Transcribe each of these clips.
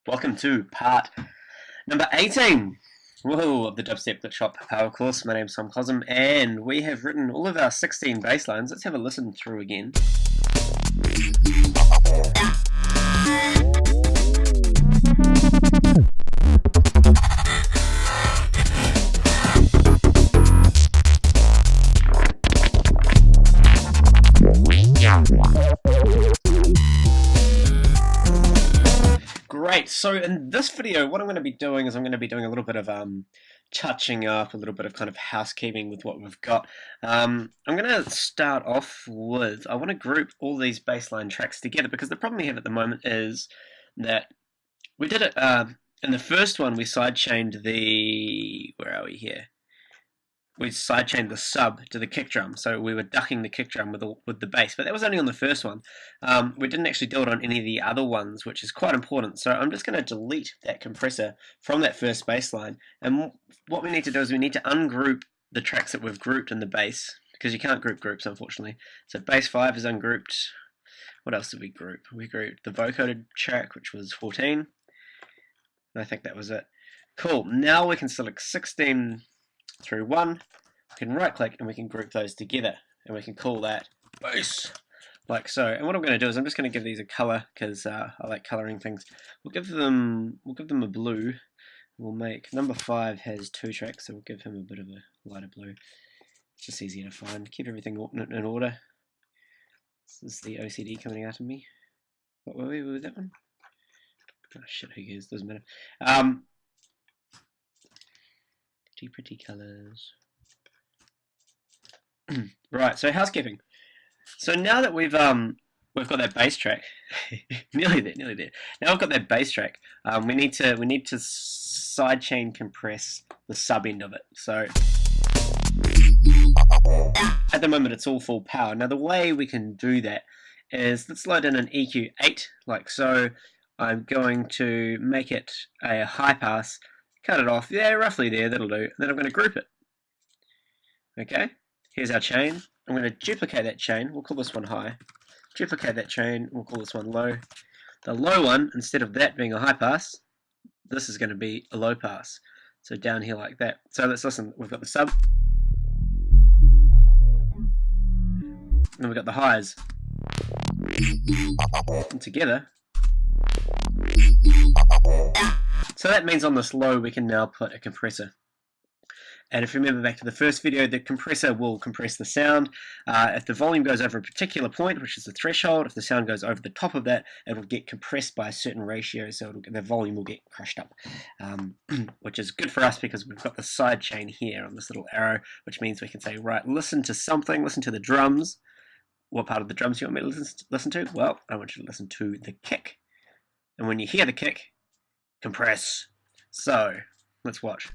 Welcome to part number 18 whoa, of the Dubstep Shop Power Course. My name's Tom Cosm, and we have written all of our 16 bass lines. Let's have a listen through again. Great, so in this video what I'm going to be doing is I'm going to be doing a little bit of touching up, a little bit of kind of housekeeping with what we've got. I'm going to start off with, I want to group all these bassline tracks together, because the problem we have at the moment is that we did it, in the first one we sidechained the, where are we here? We sidechained the sub to the kick drum, so we were ducking the kick drum with the bass, but that was only on the first one. We didn't actually do it on any of the other ones, which is quite important. So I'm just going to delete that compressor from that first bass line, and what we need to do is we need to ungroup the tracks that we've grouped in the bass, because you can't group groups, unfortunately. So bass 5 is ungrouped. What else did we group? We grouped the vocoded track, which was 14. I think that was it. Cool. Now we can select 16 through 1, we can right click and we can group those together, and we can call that bass, like so. And what I'm going to do is I'm just going to give these a color, because I like coloring things. We'll give them a blue. We'll make number 5 has 2 tracks, so we'll give him a bit of a lighter blue. It's just easier to find. Keep everything in order. This is the OCD coming out of me. What were we with that one? Oh shit, who cares? Doesn't matter. Pretty colors. Right, so housekeeping. So now that we've got that bass track, nearly there. Now we've got that bass track. We need to sidechain compress the sub end of it. So at the moment it's all full power. Now the way we can do that is, let's load in an EQ 8 like so. I'm going to make it a high pass. Cut it off, yeah, roughly there, that'll do. And then I'm going to group it. Okay, here's our chain. I'm going to duplicate that chain, we'll call this one high. Duplicate that chain, we'll call this one low. The low one, instead of that being a high pass, this is going to be a low pass. So down here like that. So let's listen, we've got the sub. And we've got the highs. And together. So that means on this low we can now put a compressor. And if you remember back to the first video, the compressor will compress the sound. If the volume goes over a particular point, which is the threshold, if the sound goes over the top of that, it will get compressed by a certain ratio, so the volume will get crushed up. Which is good for us because we've got the side chain here on this little arrow, which means we can say, right, listen to something, listen to the drums. What part of the drums do you want me to listen to? Well, I want you to listen to the kick. And when you hear the kick, compress. So, let's watch.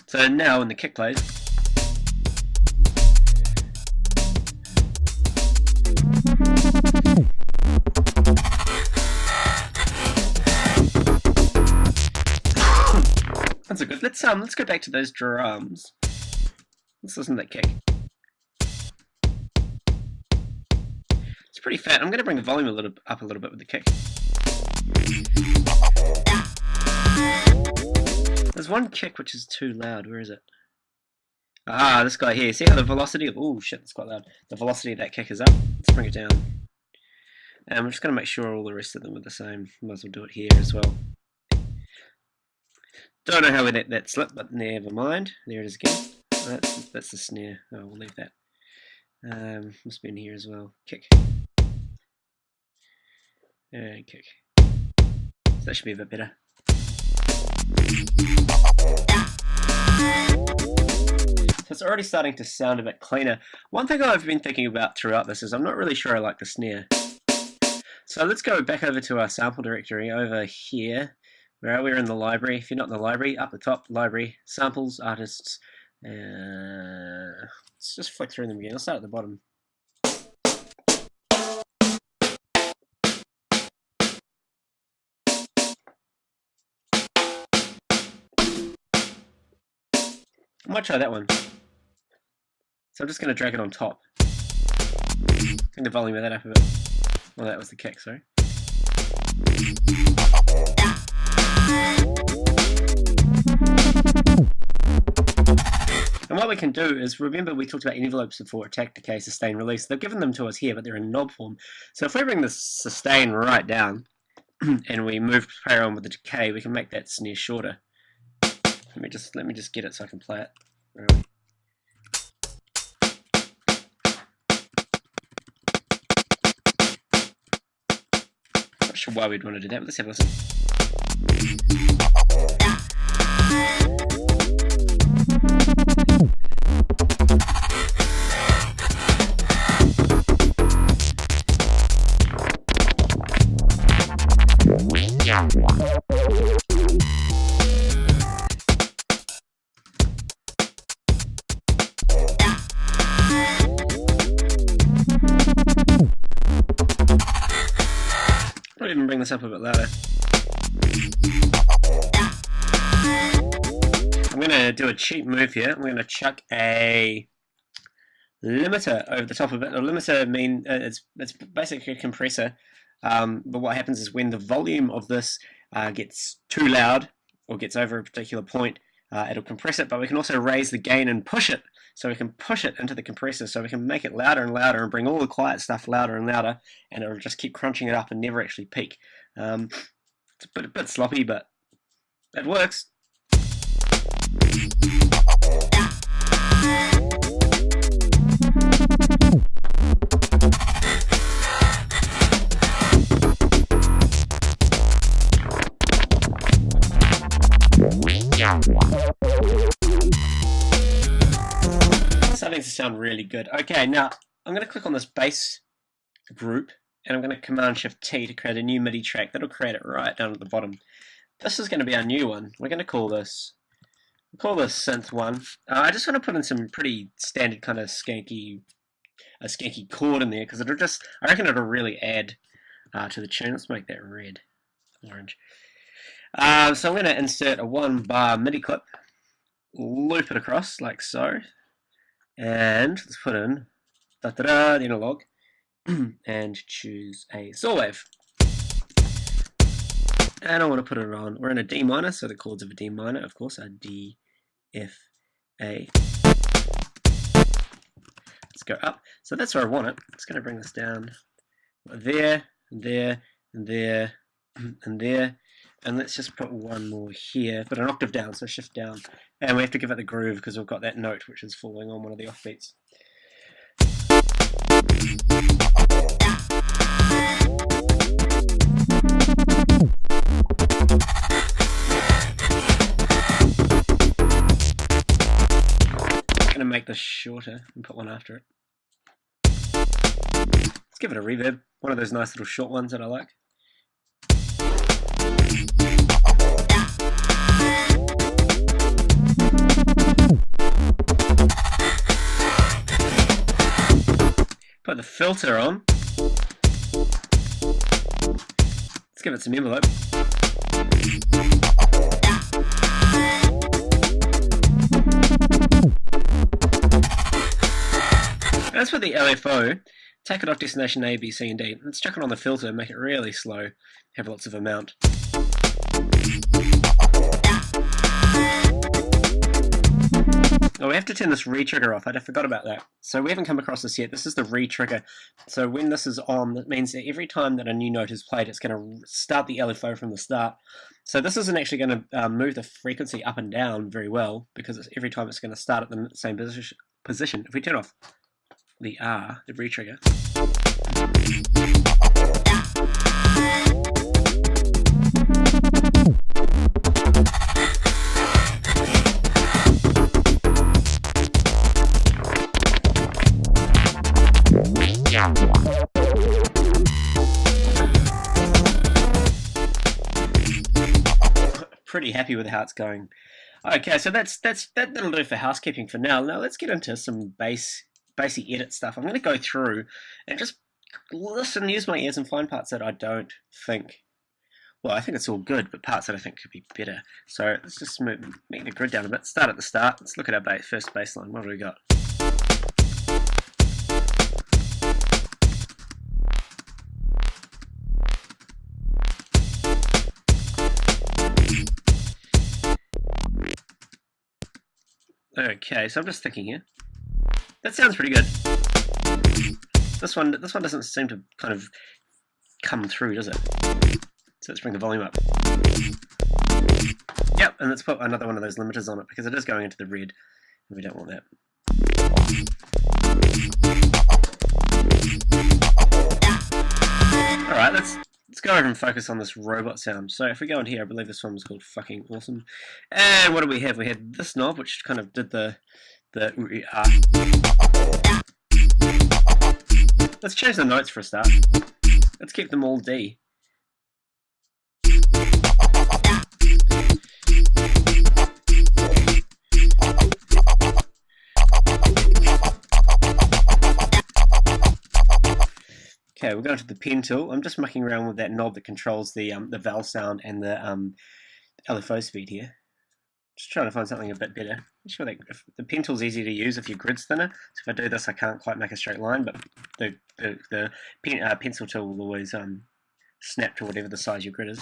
So now when the kick plays, that's a good. Let's go back to those drums. Let's listen to that kick. It's pretty fat. I'm going to bring the volume up a little bit with the kick. There's one kick which is too loud. Where is it? Ah, this guy here. See how the velocity of... Oh shit, that's quite loud. The velocity of that kick is up. Let's bring it down. And I'm just going to make sure all the rest of them are the same. Might as well do it here as well. Don't know how we let that slip, but never mind. There it is again. That's the snare. Oh, we'll leave that. Must be in here as well. Kick. And kick. So that should be a bit better. So it's already starting to sound a bit cleaner. One thing I've been thinking about throughout this is I'm not really sure I like the snare. So let's go back over to our sample directory over here. Where are we? We're in the library. If you're not in the library, up the top, library, samples, artists. Let's just flick through them again. I'll start at the bottom. I might try that one. So I'm just going to drag it on top. Turn the volume of that up a bit. Well, that was the kick, sorry. And what we can do is, remember we talked about envelopes before, attack, decay, sustain, release. They've given them to us here, but they're in knob form. So if we bring the sustain right down, and we move play on with the decay, we can make that snare shorter. Let me just get it so I can play it. Not sure why we'd want to do that, but let's have a listen. I'll even bring this up a bit louder. I'm going to do a cheap move here. I'm going to chuck a limiter over the top of it. A limiter it's basically a compressor, but what happens is when the volume of this gets too loud or gets over a particular point, it'll compress it, but we can also raise the gain and push it. So we can push it into the compressor, so we can make it louder and louder and bring all the quiet stuff louder and louder, and it'll just keep crunching it up and never actually peak. It's a bit sloppy, but it works. Starting to sound really good. Okay, now I'm going to click on this bass group and I'm going to Command-Shift-T to create a new MIDI track. That'll create it right down at the bottom. This is going to be our new one. We're going to call this Synth 1. I just want to put in some pretty standard kind of skanky chord in there because I reckon it'll really add to the tune. Let's make that red, orange. So I'm going to insert a 1-bar MIDI clip, loop it across like so, and let's put in the analog and choose a saw wave. And I want to put it on. We're in a D minor, so the chords of a D minor, of course, are D, F, A. Let's go up. So that's where I want it. It's going to bring this down there, and there, and there, and there. And let's just put one more here, but an octave down, so shift down. And we have to give it the groove because we've got that note which is falling on one of the offbeats. I'm going to make this shorter and put one after it. Let's give it a reverb, one of those nice little short ones that I like. Put the filter on. Let's give it some envelope. As for the LFO, take it off destination A, B, C, and D. Let's chuck it on the filter, make it really slow, have lots of amount. Oh, we have to turn this re-trigger off. I forgot about that. So we haven't come across this yet. This is the re-trigger. So when this is on, that means that every time that a new note is played, it's going to start the LFO from the start. So this isn't actually going to move the frequency up and down very well, because every time it's going to start at the same position. If we turn off the R, the re-trigger, pretty happy with how it's going. Okay, so that'll do for housekeeping for now. Now let's get into some basic edit stuff. I'm going to go through and just listen, use my ears, and find parts that I don't think. Well, I think it's all good, but parts that I think could be better. So let's just make the grid down a bit. Start at the start. Let's look at our first bass line. What do we got? Okay, so I'm just thinking here. That sounds pretty good. This one doesn't seem to kind of come through, does it? So let's bring the volume up. Yep, and let's put another one of those limiters on it because it is going into the red, and we don't want that. Alright, let's go over and focus on this robot sound. So if we go in here, I believe this one was called Fucking Awesome. And what do we have? We had this knob, which kind of did the Let's change the notes for a start. Let's keep them all D. Okay, we'll go to the pen tool. I'm just mucking around with that knob that controls the vowel sound and the LFO speed here. Just trying to find something a bit better. I'm sure that if the pen tool's easy to use if your grid's thinner. So if I do this, I can't quite make a straight line, but the pencil tool will always snap to whatever the size your grid is.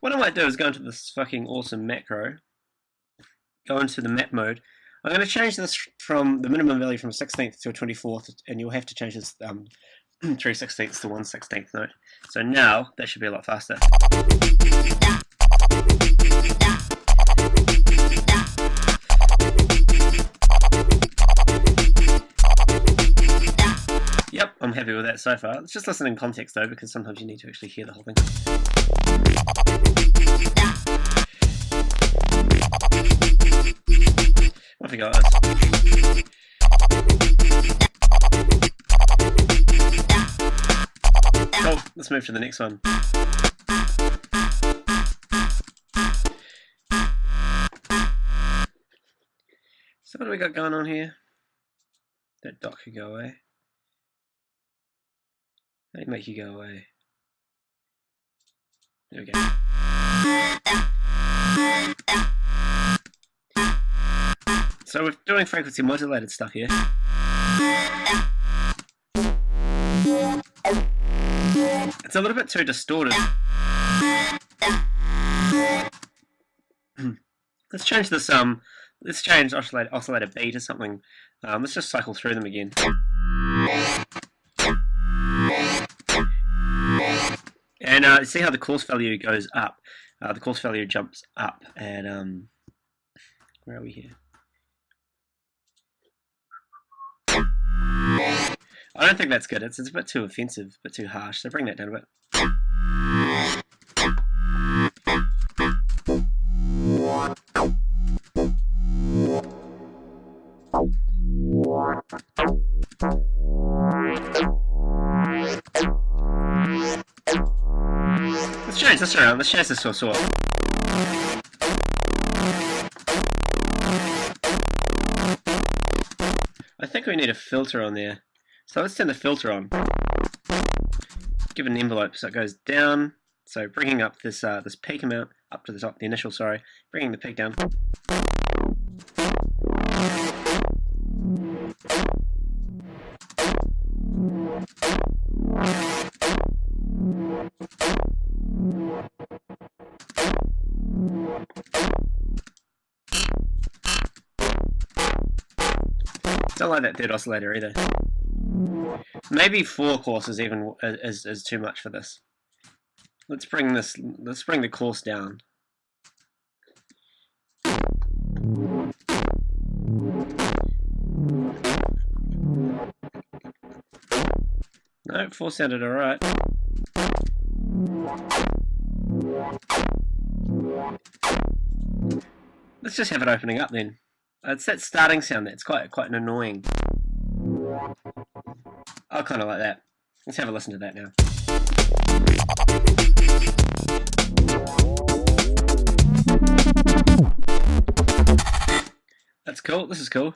What I might do is go into this fucking awesome macro, go into the map mode. I'm going to change this from the minimum value from 16th to a 24th, and you'll have to change this 3/16 to 1/16 note. So now that should be a lot faster. Yep, I'm happy with that so far. Let's just listen in context though, because sometimes you need to actually hear the whole thing. What have we got? Cool, let's move to the next one. So what do we got going on here? That dot could go away. How do you make you go away? There we go. So we're doing frequency modulated stuff here. It's a little bit too distorted. Let's change this let's change oscillator B to something. Let's just cycle through them again. And see how the coarse value goes up. The coarse value jumps up at where are we here? I don't think that's good. It's a bit too offensive, a bit too harsh. So bring that down a bit. Let's change this around. Let's change this to a saw. I think we need a filter on there. So let's turn the filter on. Give it an envelope so it goes down. So bringing up this this peak amount up to the top, the initial, sorry, bringing the peak down. Don't like that third oscillator either. Maybe 4 courses even is too much for this. Let's bring the course down. No, 4 sounded alright. Let's just have it opening up then. It's that starting sound that's quite an annoying. I kind of like that. Let's have a listen to that now. That's cool. This is cool.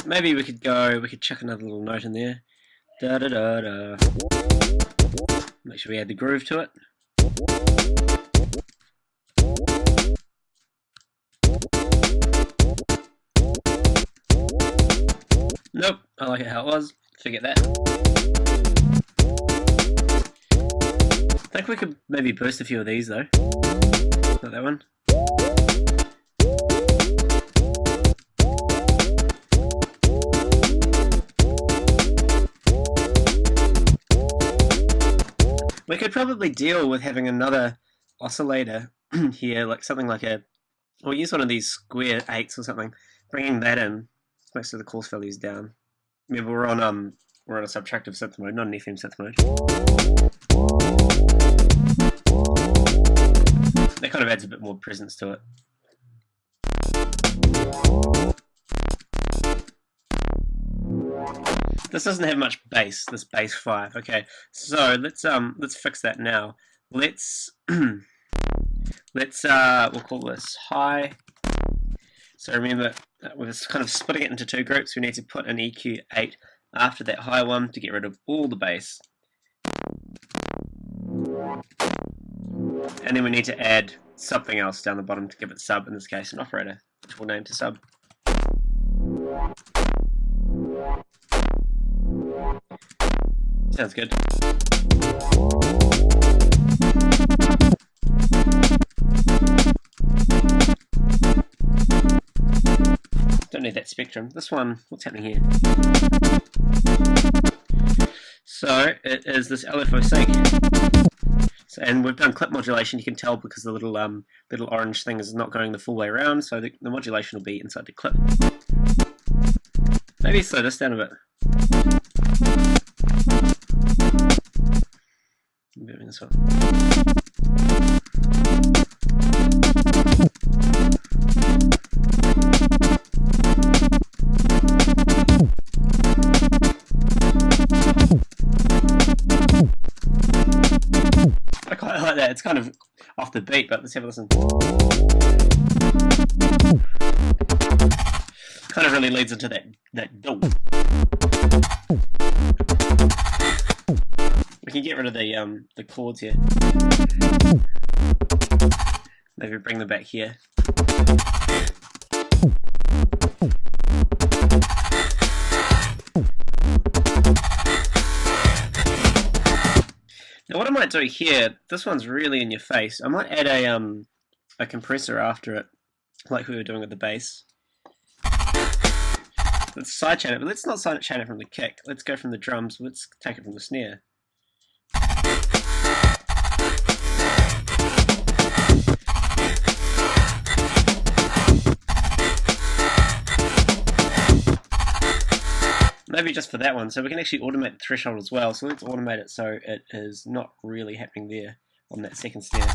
Maybe we could chuck another little note in there. Da da da da. Make sure we add the groove to it. Nope, I like it how it was. Forget that. I think we could maybe boost a few of these though. Not that one. We could probably deal with having another oscillator here, like something like or use one of these square 8s or something, bringing that in, most of the coarse values down. Remember, we're on a subtractive synth mode, not an FM synth mode. That kind of adds a bit more presence to it. This doesn't have much bass, this bass 5. Okay, so let's fix that now. Let's we'll call this high. So remember, we're kind of splitting it into two groups. We need to put an EQ 8 after that high one to get rid of all the bass. And then we need to add something else down the bottom to give it sub, in this case an operator, which we'll name to sub. Sounds good. Don't need that spectrum. This one, what's happening here? So it is this LFO sync. So, and we've done clip modulation. You can tell because the little orange thing is not going the full way around, so the modulation will be inside the clip. Maybe slow this down a bit. Moving this one. I quite like that. It's kind of off the beat, but let's have a listen. Kind of really leads into that do. We can get rid of the chords here. Maybe bring them back here. Now what I might do here, this one's really in your face. I might add a compressor after it, like we were doing with the bass. Let's sidechain it, but let's not sidechain it from the kick. Let's go from the drums. Let's take it from the snare. Maybe just for that one, so we can actually automate the threshold as well. So let's automate it so it is not really happening there on that second snare.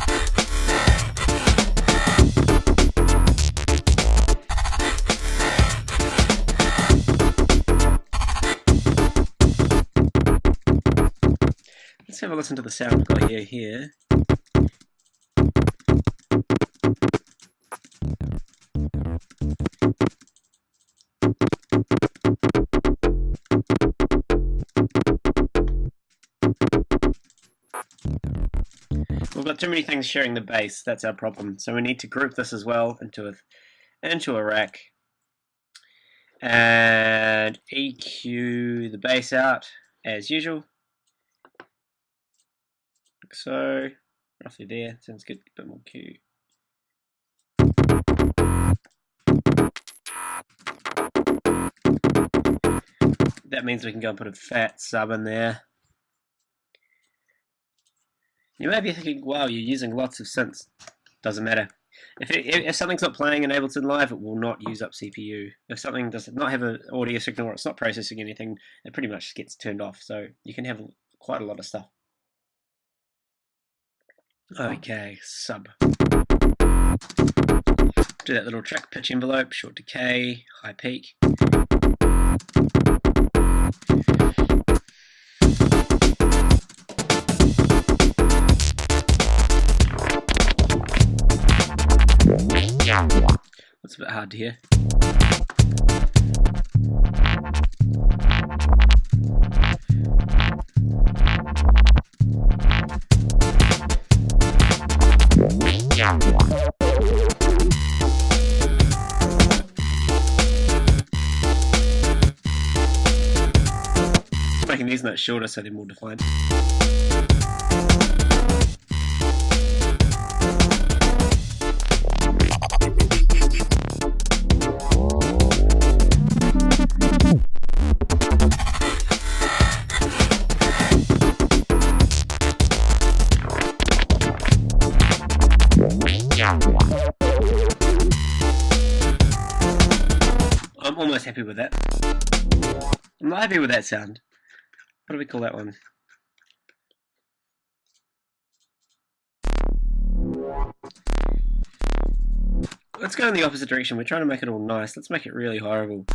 Let's have a listen to the sound we've got here. We've got too many things sharing the bass, that's our problem. So we need to group this as well into a rack. And EQ the bass out as usual. Like so, roughly there, sounds good, a bit more Q. That means we can go and put a fat sub in there. You may be thinking, wow, you're using lots of synths. Doesn't matter. If something's not playing in Ableton Live, it will not use up CPU. If something does not have an audio signal or it's not processing anything, it pretty much gets turned off. So you can have quite a lot of stuff. Okay, sub. Do that little track pitch envelope, short decay, high peak. That's a bit hard to hear. Making these notes shorter so they're more defined. I'm almost happy with that. I'm not happy with that sound. What do we call that one? Let's go in the opposite direction. We're trying to make it all nice. Let's make it really horrible.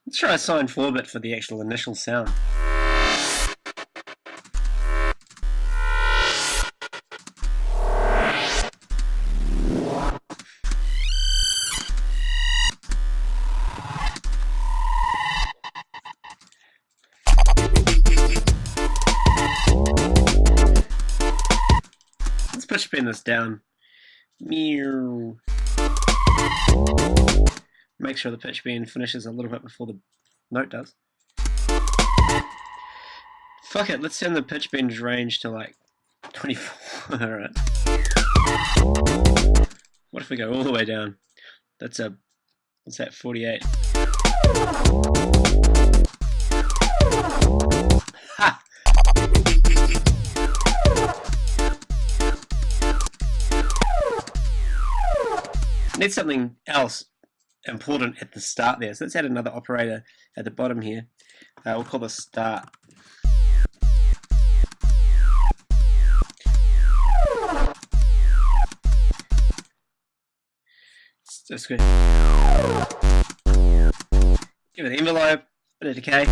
Let's try a sine 4-bit for the actual initial sound. Let's pitch bend this down. Meow. Make sure the pitch bend finishes a little bit before the note does. Fuck it, let's turn the pitch bend range to like 24. Alright. What if we go all the way down? That's a, what's that, 48? Ha! Need something else important at the start there, so let's add another operator at the bottom here. We'll call this start. Just good. Give it an envelope, bit of decay.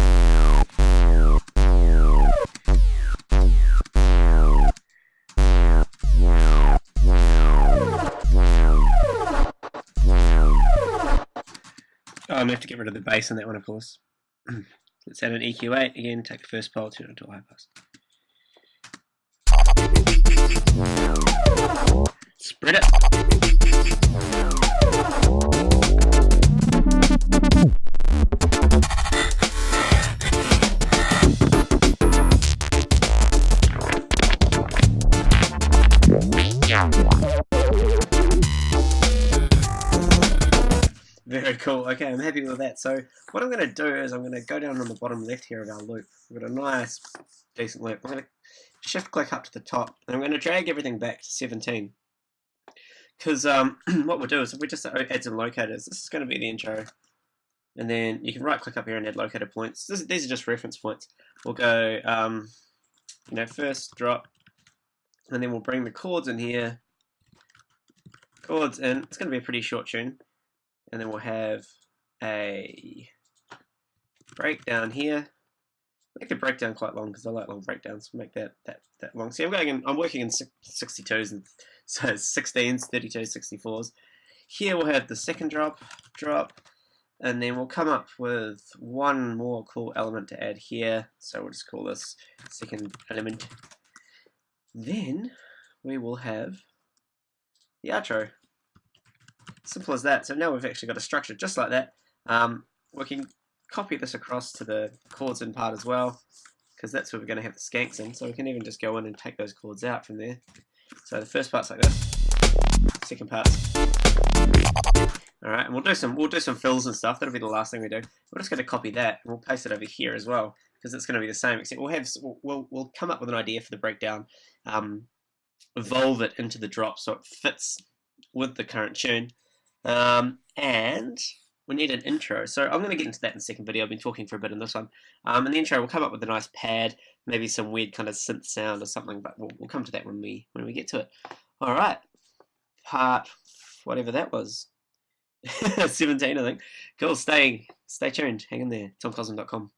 Oh, I'm going to have to get rid of the bass in that one, of course. Let's add an EQ8 again, take the first pole, turn it into a high pass. Spread it. Very cool. Okay, I'm happy with that. So what I'm going to do is I'm going to go down on the bottom left here of our loop. We've got a nice, decent loop. I'm going to shift click up to the top, and I'm going to drag everything back to 17. Because what we'll do is if we just add some locators, this is going to be the intro. And then you can right click up here and add locator points. These are just reference points. We'll go, you know, first drop, and then we'll bring the chords in here. Chords in. It's going to be a pretty short tune. And then we'll have a breakdown here. Make the breakdown quite long because I like long breakdowns. Make that long. See, I'm working in 62s, and so 16s, 32s, 64s. Here we'll have the second drop, and then we'll come up with one more cool element to add here. So we'll just call this second element. Then we will have the outro. Simple as that. So now we've actually got a structure just like that. We can copy this across to the chords in part as well, because that's where we're going to have the skanks in. So we can even just go in and take those chords out from there. So the first part's like this, second part's. All right, and we'll do some fills and stuff. That'll be the last thing we do. We're just going to copy that and we'll paste it over here as well, because it's going to be the same. Except we'll come up with an idea for the breakdown, evolve it into the drop so it fits with the current tune. And we need an intro, so I'm going to get into that in the second video. I've been talking for a bit in this one. In the intro, we'll come up with a nice pad, maybe some weird kind of synth sound or something, but we'll come to that when we get to it. All right, part whatever that was, 17, I think. Cool. Stay tuned. Hang in there. TomCosm.com.